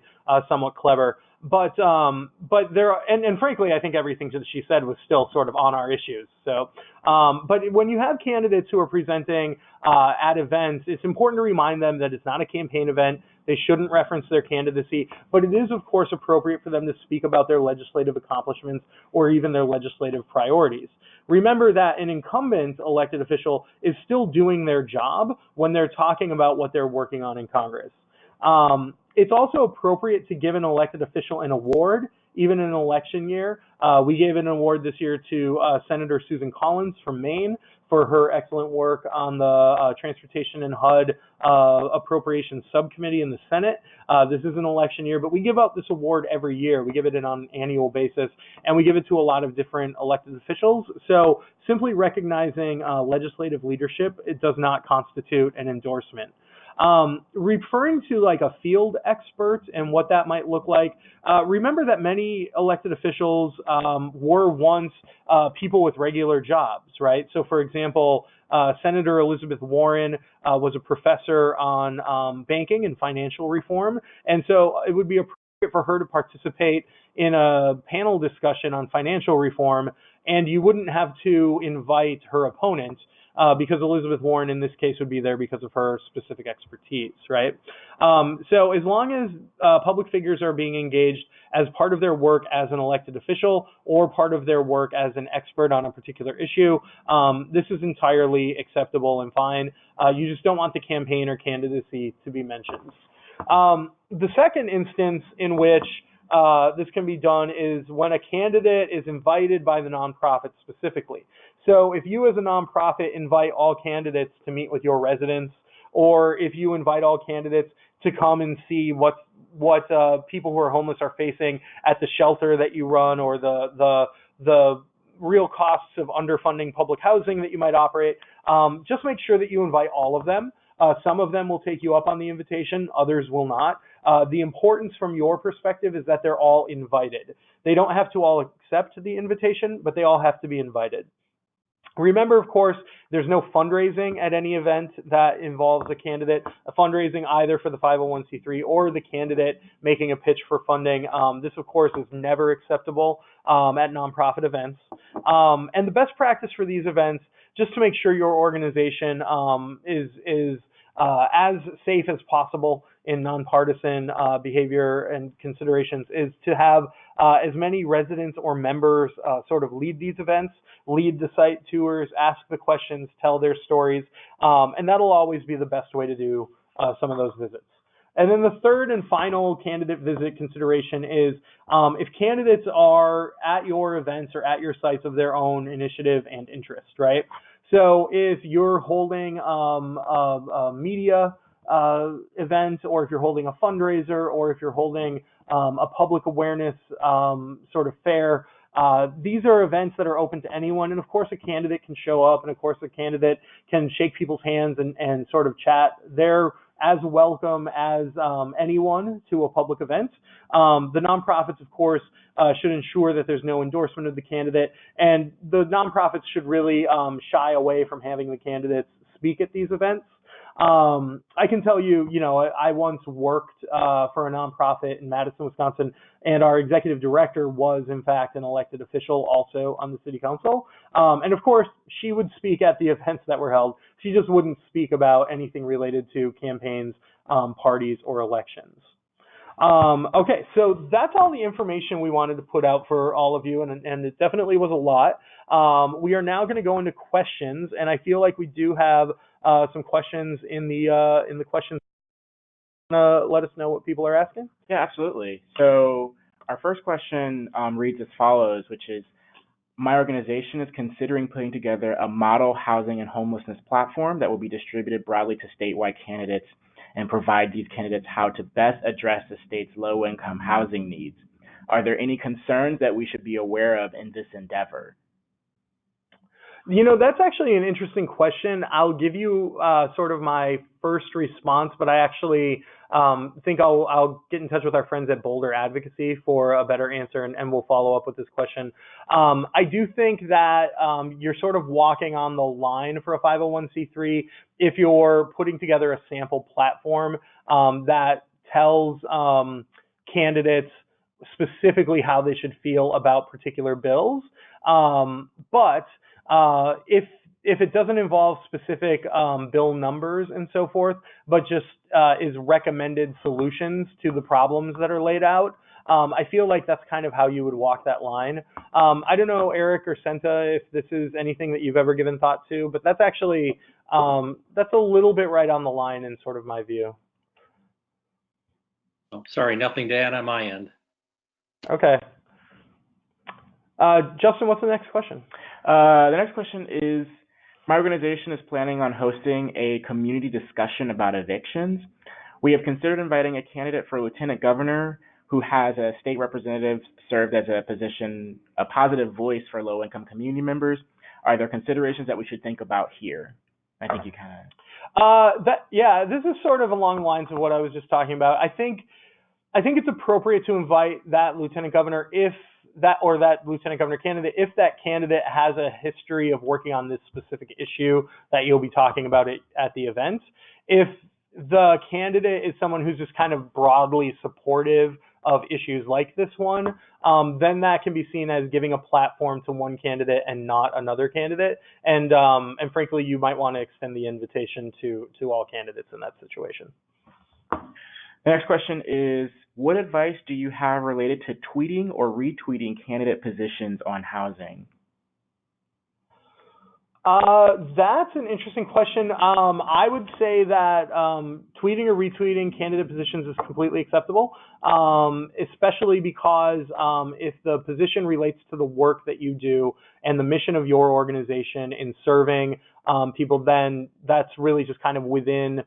somewhat clever. But there are, and frankly, I think everything that she said was still sort of on our issues. So, but when you have candidates who are presenting at events, it's important to remind them that it's not a campaign event. They shouldn't reference their candidacy, but it is, of course, appropriate for them to speak about their legislative accomplishments or even their legislative priorities. Remember that an incumbent elected official is still doing their job when they're talking about what they're working on in Congress. It's also appropriate to give an elected official an award, even in an election year. We gave an award this year to Senator Susan Collins from Maine for her excellent work on the Transportation and HUD Appropriations Subcommittee in the Senate. This is an election year, but we give out this award every year. We give it on an annual basis, and we give it to a lot of different elected officials. So simply recognizing legislative leadership, it does not constitute an endorsement. Referring to like a field expert and what that might look like, remember that many elected officials were once people with regular jobs, right? So for example, Senator Elizabeth Warren was a professor on banking and financial reform, and so it would be appropriate for her to participate in a panel discussion on financial reform, and you wouldn't have to invite her opponent because Elizabeth Warren in this case would be there because of her specific expertise, right? So as long as public figures are being engaged as part of their work as an elected official or part of their work as an expert on a particular issue, this is entirely acceptable and fine. You just don't want the campaign or candidacy to be mentioned. The second instance in which this can be done is when a candidate is invited by the nonprofit specifically. So if you as a nonprofit invite all candidates to meet with your residents, or if you invite all candidates to come and see what people who are homeless are facing at the shelter that you run, or the real costs of underfunding public housing that you might operate, just make sure that you invite all of them. Some of them will take you up on the invitation, others will not. The importance from your perspective is that they're all invited. They don't have to all accept the invitation, but they all have to be invited. Remember, of course, there's no fundraising at any event that involves a candidate, a fundraising either for the 501c3 or the candidate making a pitch for funding. This, of course, is never acceptable at nonprofit events. And the best practice for these events, just to make sure your organization is as safe as possible in nonpartisan behavior and considerations, is to have as many residents or members sort of lead these events, lead the site tours, ask the questions, tell their stories, and that'll always be the best way to do some of those visits. And then the third and final candidate visit consideration is if candidates are at your events or at your sites of their own initiative and interest, right? So if you're holding a media event, or if you're holding a fundraiser, or if you're holding a public awareness sort of fair, these are events that are open to anyone. And of course, a candidate can show up, and of course, a candidate can shake people's hands and sort of chat. They're as welcome as anyone to a public event. The nonprofits, of course, should ensure that there's no endorsement of the candidate, and the nonprofits should really shy away from having the candidates speak at these events. I can tell you, I once worked for a nonprofit in Madison, Wisconsin, and our executive director was, in fact, an elected official also on the city council. And of course, she would speak at the events that were held. She just wouldn't speak about anything related to campaigns, parties, or elections. Okay, so that's all the information we wanted to put out for all of you, and it definitely was a lot. We are now going to go into questions, and I feel like we do have some questions in the questions. Let us know what people are asking.
Yeah, absolutely. So our first question reads as follows, which is, my organization is considering putting together a model housing and homelessness platform that will be distributed broadly to statewide candidates and provide these candidates how to best address the state's low-income housing needs. Are there any concerns that we should be aware of in this endeavor?
That's actually an interesting question. I'll give you sort of my first response, but I actually think I'll get in touch with our friends at Boulder Advocacy for a better answer, and we'll follow up with this question. I do think that you're sort of walking on the line for a 501c3 if you're putting together a sample platform that tells candidates specifically how they should feel about particular bills. But if it doesn't involve specific bill numbers and so forth, but just is recommended solutions to the problems that are laid out, I feel like that's kind of how you would walk that line. I don't know, Eric or Senta, if this is anything that you've ever given thought to, but that's actually, that's a little bit right on the line in sort of my view.
Oh, sorry, nothing to add on my end.
Okay. Justin, what's the next question?
The next question is, my organization is planning on hosting a community discussion about evictions. We have considered inviting a candidate for lieutenant governor who has a state representative served as a positive voice for low-income community members. Are there considerations that we should think about here? I think you kind of...
this is sort of along the lines of what I was just talking about. I think it's appropriate to invite that lieutenant governor that lieutenant governor candidate, if that candidate has a history of working on this specific issue that you'll be talking about it at the event. If the candidate is someone who's just kind of broadly supportive of issues like this one, then that can be seen as giving a platform to one candidate and not another candidate. And frankly, you might want to extend the invitation to all candidates in that situation.
The next question is, what advice do you have related to tweeting or retweeting candidate positions on housing?
That's an interesting question. I would say that tweeting or retweeting candidate positions is completely acceptable, especially because if the position relates to the work that you do and the mission of your organization in serving people, then that's really just kind of within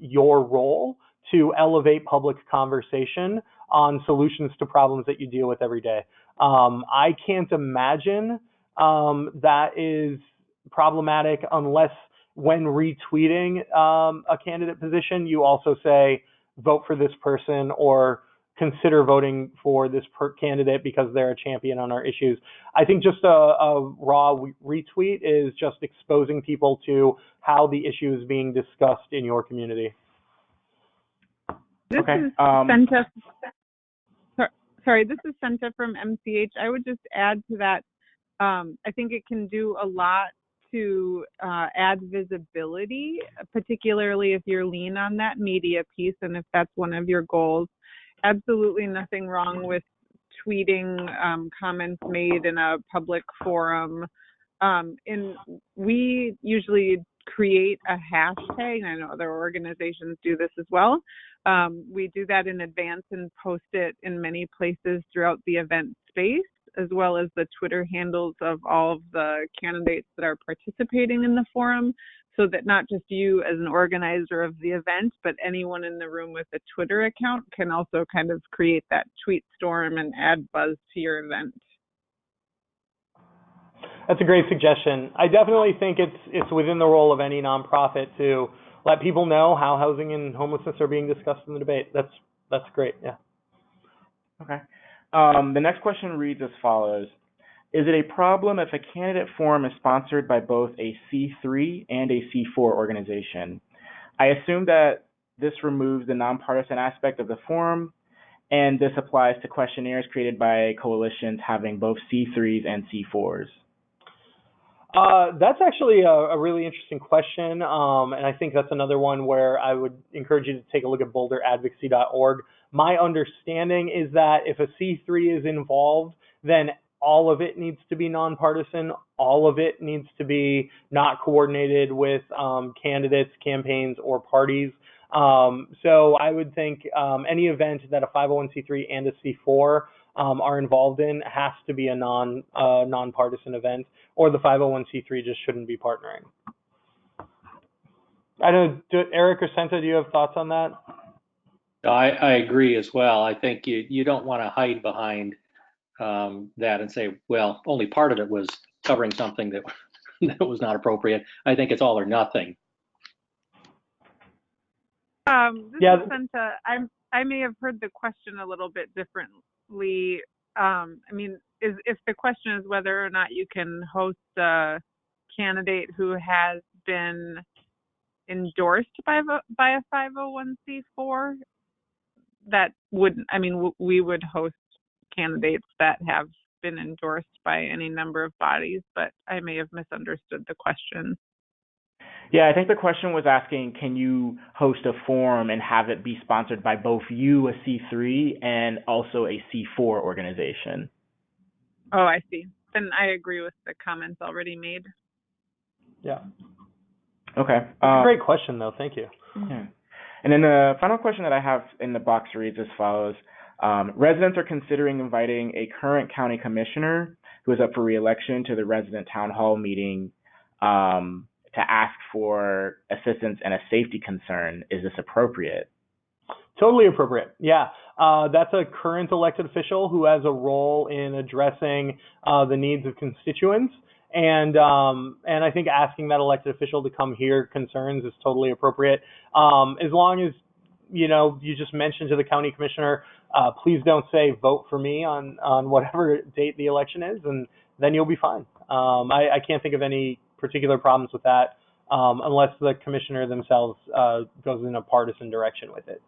your role to elevate public conversation on solutions to problems that you deal with every day. I can't imagine that is problematic unless when retweeting a candidate position, you also say, vote for this person or consider voting for this candidate because they're a champion on our issues. I think just a raw retweet is just exposing people to how the issue is being discussed in your community.
This is Senta. Sorry, this is Senta from MCH. I would just add to that. I think it can do a lot to add visibility, particularly if you're lean on that media piece and if that's one of your goals. Absolutely nothing wrong with tweeting comments made in a public forum. And we usually create a hashtag. I know other organizations do this as well. We do that in advance and post it in many places throughout the event space, as well as the Twitter handles of all of the candidates that are participating in the forum, so that not just you as an organizer of the event, but anyone in the room with a Twitter account can also kind of create that tweet storm and add buzz to your event.
That's a great suggestion. I definitely think it's within the role of any nonprofit to let people know how housing and homelessness are being discussed in the debate. That's great. Yeah.
Okay. The next question reads as follows. Is it a problem if a candidate forum is sponsored by both a C3 and a C4 organization? I assume that this removes the nonpartisan aspect of the forum, and this applies to questionnaires created by coalitions having both C3s and C4s.
That's actually a really interesting question, and I think that's another one where I would encourage you to take a look at boulderadvocacy.org. My understanding is that if a C3 is involved, then all of it needs to be nonpartisan. All of it needs to be not coordinated with candidates, campaigns, or parties. So I would think any event that a 501c3 and a C4 are involved in has to be a nonpartisan event, or the 501c3 just shouldn't be partnering. I don't know, Eric or Senta, do you have thoughts on that?
I agree as well. I think you don't want to hide behind that and say, well, only part of it was covering something that that was not appropriate. I think it's all or nothing.
This is Senta. I may have heard the question a little bit differently. I mean, if the question is whether or not you can host a candidate who has been endorsed by a 501c4, that wouldn't, I mean, we would host candidates that have been endorsed by any number of bodies, but I may have misunderstood the question.
Yeah, I think the question was asking, can you host a forum and have it be sponsored by both you, a C3, and also a C4 organization?
Oh, I see. Then I agree with the comments already made.
Yeah.
Okay.
That's a great question, though. Thank you.
Yeah. And then the final question that I have in the box reads as follows. Residents are considering inviting a current county commissioner who is up for re-election to the resident town hall meeting to ask for assistance and a safety concern. Is this appropriate?
Totally appropriate. Yeah. That's a current elected official who has a role in addressing the needs of constituents. And I think asking that elected official to come hear concerns is totally appropriate. As long as, you just mentioned to the county commissioner, please don't say vote for me on whatever date the election is, and then you'll be fine. I can't think of any particular problems with that unless the commissioner themselves goes in a partisan direction with it.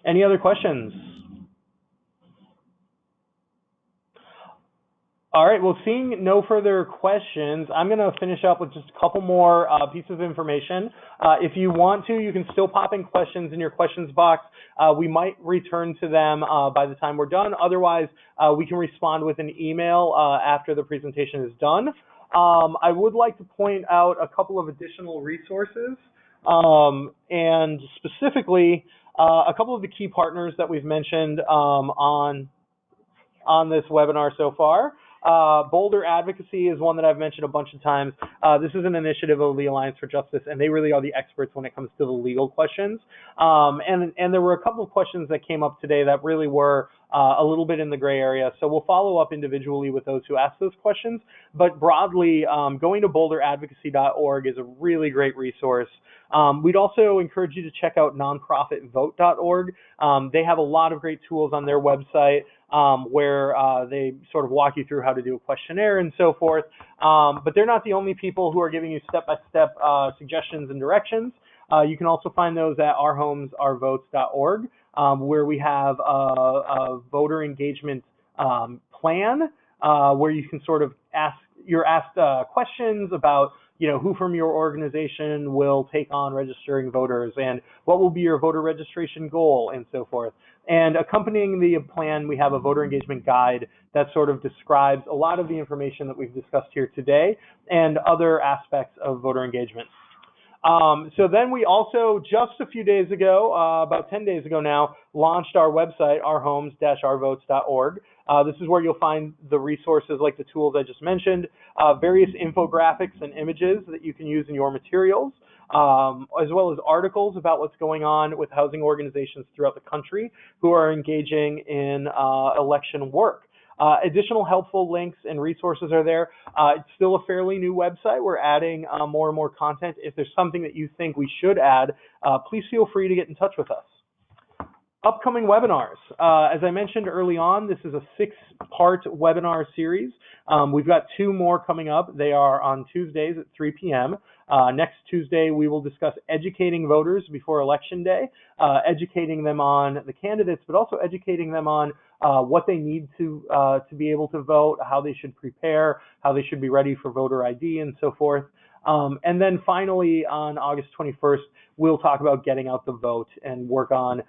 Any other questions? All right, well, seeing no further questions, I'm going to finish up with just a couple more pieces of information. If you want to, you can still pop in questions in your questions box. We might return to them by the time we're done. Otherwise, we can respond with an email after the presentation is done. I would like to point out a couple of additional resources, and specifically a couple of the key partners that we've mentioned on this webinar so far. Boulder Advocacy is one that I've mentioned a bunch of times. This is an initiative of the Alliance for Justice, and they really are the experts when it comes to the legal questions. And there were a couple of questions that came up today that really were a little bit in the gray area. So we'll follow up individually with those who ask those questions. But broadly, going to boulderadvocacy.org is a really great resource. We'd also encourage you to check out nonprofitvote.org. They have a lot of great tools on their website where they sort of walk you through how to do a questionnaire and so forth. But they're not the only people who are giving you step-by-step suggestions and directions. You can also find those at ourhomesourvotes.org, where we have a voter engagement plan where you can sort of you're asked questions about, who from your organization will take on registering voters and what will be your voter registration goal and so forth. And accompanying the plan, we have a voter engagement guide that sort of describes a lot of the information that we've discussed here today and other aspects of voter engagement. So then we also, just a few days ago, about 10 days ago now, launched our website, ourhomes-ourvotes.org. This is where you'll find the resources like the tools I just mentioned, various infographics and images that you can use in your materials, as well as articles about what's going on with housing organizations throughout the country who are engaging in election work. Additional helpful links and resources are there. It's still a fairly new website. We're adding more and more content. If there's something that you think we should add, please feel free to get in touch with us. Upcoming webinars. As I mentioned early on, this is a 6-part webinar series. We've got 2 more coming up. They are on Tuesdays at 3 p.m. Next Tuesday, we will discuss educating voters before Election Day, educating them on the candidates, but also educating them on what they need to be able to vote, how they should prepare, how they should be ready for voter ID, and so forth. And then finally, on August 21st, we'll talk about getting out the vote and work on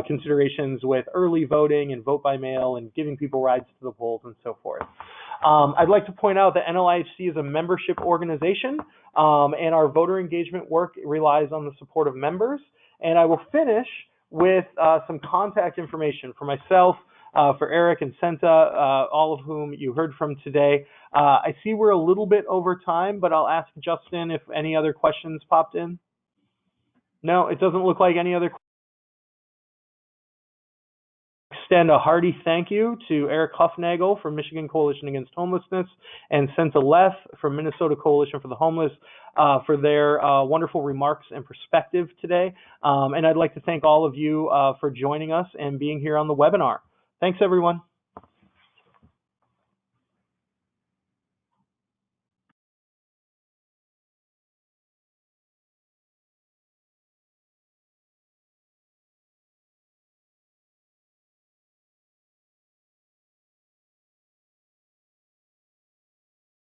considerations with early voting and vote by mail and giving people rides to the polls and so forth. I'd like to point out that NLIHC is a membership organization, and our voter engagement work relies on the support of members. And I will finish with some contact information for myself, for Eric and Senta, all of whom you heard from today. I see we're a little bit over time, but I'll ask Justin if any other questions popped in. No, it doesn't look like any other questions. Extend a hearty thank you to Eric Huffnagel from Michigan Coalition Against Homelessness and Senta Leff from Minnesota Coalition for the Homeless for their wonderful remarks and perspective today. And I'd like to thank all of you for joining us and being here on the webinar. Thanks, everyone.